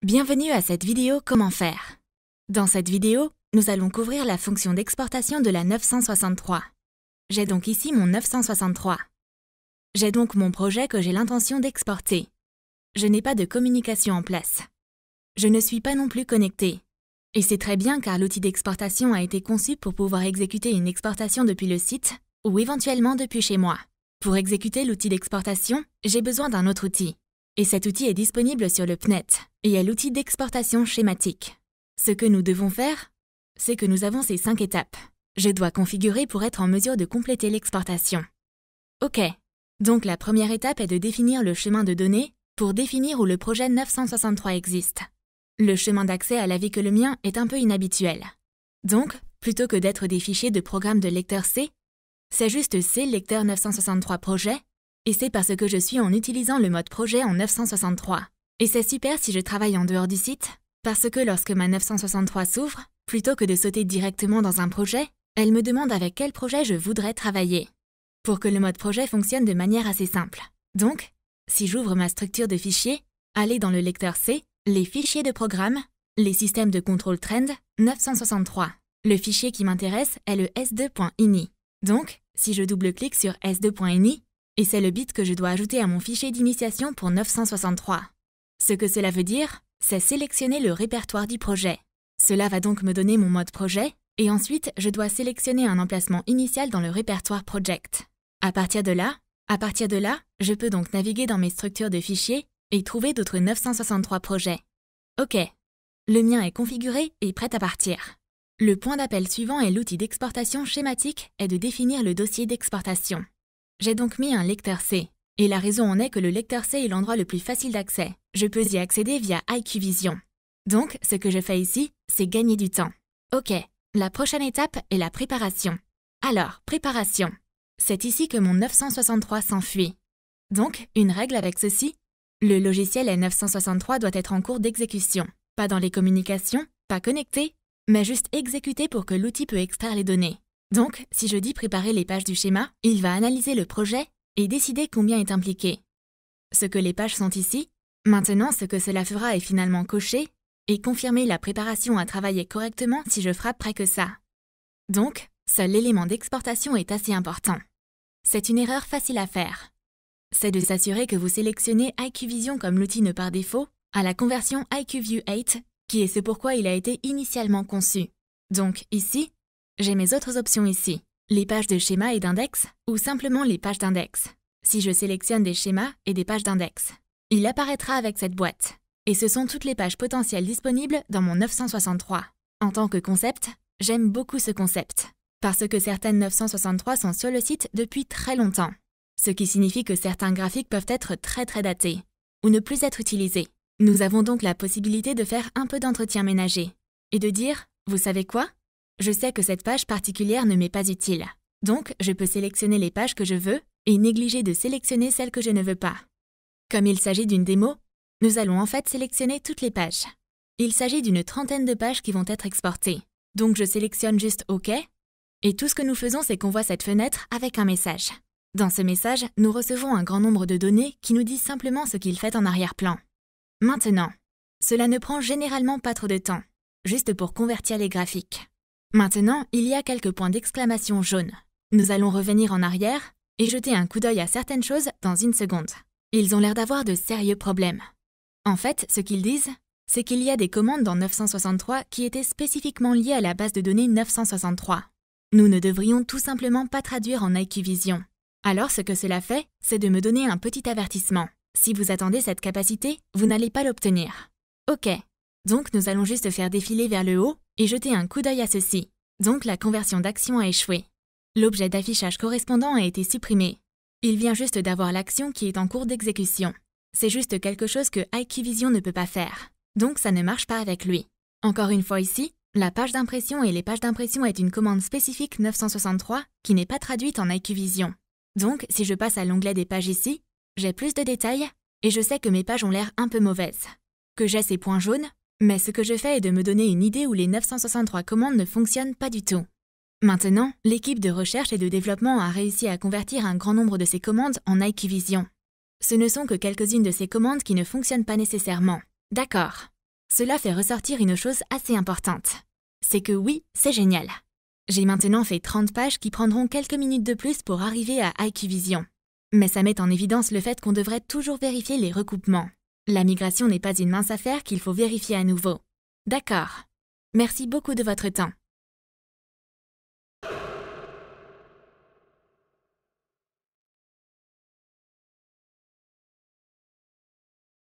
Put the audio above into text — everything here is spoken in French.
Bienvenue à cette vidéo Comment faire. Dans cette vidéo, nous allons couvrir la fonction d'exportation de la 963. J'ai donc ici mon 963. J'ai donc mon projet que j'ai l'intention d'exporter. Je n'ai pas de communication en place. Je ne suis pas non plus connecté. Et c'est très bien car l'outil d'exportation a été conçu pour pouvoir exécuter une exportation depuis le site ou éventuellement depuis chez moi. Pour exécuter l'outil d'exportation, j'ai besoin d'un autre outil. Et cet outil est disponible sur le PNET et est l'outil d'exportation schématique. Ce que nous devons faire, c'est que nous avons ces 5 étapes. Je dois configurer pour être en mesure de compléter l'exportation. OK. Donc la première étape est de définir le chemin de données pour définir où le projet 963 existe. Le chemin d'accès à la vie que le mien est un peu inhabituel. Donc, plutôt que d'être des fichiers de programme de lecteur C, c'est juste C lecteur 963 projet, et c'est parce que je suis en utilisant le mode projet en 963. Et c'est super si je travaille en dehors du site, parce que lorsque ma 963 s'ouvre, plutôt que de sauter directement dans un projet, elle me demande avec quel projet je voudrais travailler. Pour que le mode projet fonctionne de manière assez simple. Donc, si j'ouvre ma structure de fichiers, allez dans le lecteur C, les fichiers de programme, les systèmes de contrôle trend 963. Le fichier qui m'intéresse est le s2.ini. Donc, si je double-clique sur s2.ini, et c'est le bit que je dois ajouter à mon fichier d'initiation pour 963. Ce que cela veut dire, c'est sélectionner le répertoire du projet. Cela va donc me donner mon mode projet, et ensuite je dois sélectionner un emplacement initial dans le répertoire project. À partir de là, je peux donc naviguer dans mes structures de fichiers et trouver d'autres 963 projets. OK. Le mien est configuré et prêt à partir. Le point d'appel suivant est l'outil d'exportation schématique et de définir le dossier d'exportation. J'ai donc mis un lecteur C, et la raison en est que le lecteur C est l'endroit le plus facile d'accès. Je peux y accéder via IQVision. Donc, ce que je fais ici, c'est gagner du temps. OK, la prochaine étape est la préparation. Alors, préparation. C'est ici que mon 963 s'enfuit. Donc, une règle avec ceci, le logiciel N963 doit être en cours d'exécution. Pas dans les communications, pas connecté, mais juste exécuté pour que l'outil peut extraire les données. Donc, si je dis préparer les pages du schéma, il va analyser le projet et décider combien est impliqué. Ce que les pages sont ici, maintenant ce que cela fera est finalement cocher et confirmer la préparation à travailler correctement si je frapperai que ça. Donc, seul l'élément d'exportation est assez important. C'est une erreur facile à faire. C'est de s'assurer que vous sélectionnez IQVision comme l'outil ne par défaut à la conversion IQView 8, qui est ce pourquoi il a été initialement conçu. Donc ici, j'ai mes autres options ici, les pages de schéma et d'index ou simplement les pages d'index. Si je sélectionne des schémas et des pages d'index, il apparaîtra avec cette boîte. Et ce sont toutes les pages potentielles disponibles dans mon 963. En tant que concept, j'aime beaucoup ce concept, parce que certaines 963 sont sur le site depuis très longtemps. Ce qui signifie que certains graphiques peuvent être très datés, ou ne plus être utilisés. Nous avons donc la possibilité de faire un peu d'entretien ménager, et de dire, vous savez quoi ? Je sais que cette page particulière ne m'est pas utile. Donc, je peux sélectionner les pages que je veux et négliger de sélectionner celles que je ne veux pas. Comme il s'agit d'une démo, nous allons en fait sélectionner toutes les pages. Il s'agit d'une trentaine de pages qui vont être exportées. Donc, je sélectionne juste OK. Et tout ce que nous faisons, c'est qu'on voit cette fenêtre avec un message. Dans ce message, nous recevons un grand nombre de données qui nous disent simplement ce qu'il fait en arrière-plan. Maintenant, cela ne prend généralement pas trop de temps, juste pour convertir les graphiques. Maintenant, il y a quelques points d'exclamation jaunes. Nous allons revenir en arrière et jeter un coup d'œil à certaines choses dans une seconde. Ils ont l'air d'avoir de sérieux problèmes. En fait, ce qu'ils disent, c'est qu'il y a des commandes dans 963 qui étaient spécifiquement liées à la base de données 963. Nous ne devrions tout simplement pas traduire en IQVision. Alors ce que cela fait, c'est de me donner un petit avertissement. Si vous attendez cette capacité, vous n'allez pas l'obtenir. OK. Donc nous allons juste faire défiler vers le haut et jeter un coup d'œil à ceci. Donc la conversion d'action a échoué. L'objet d'affichage correspondant a été supprimé. Il vient juste d'avoir l'action qui est en cours d'exécution. C'est juste quelque chose que IQVision ne peut pas faire. Donc ça ne marche pas avec lui. Encore une fois ici, la page d'impression et les pages d'impression est une commande spécifique 963 qui n'est pas traduite en IQVision. Donc si je passe à l'onglet des pages ici, j'ai plus de détails et je sais que mes pages ont l'air un peu mauvaises. Que j'ai ces points jaunes, mais ce que je fais est de me donner une idée où les 963 commandes ne fonctionnent pas du tout. Maintenant, l'équipe de recherche et de développement a réussi à convertir un grand nombre de ces commandes en IQVision. Ce ne sont que quelques-unes de ces commandes qui ne fonctionnent pas nécessairement. D'accord. Cela fait ressortir une chose assez importante. C'est que oui, c'est génial. J'ai maintenant fait 30 pages qui prendront quelques minutes de plus pour arriver à IQVision. Mais ça met en évidence le fait qu'on devrait toujours vérifier les recoupements. La migration n'est pas une mince affaire qu'il faut vérifier à nouveau. D'accord. Merci beaucoup de votre temps.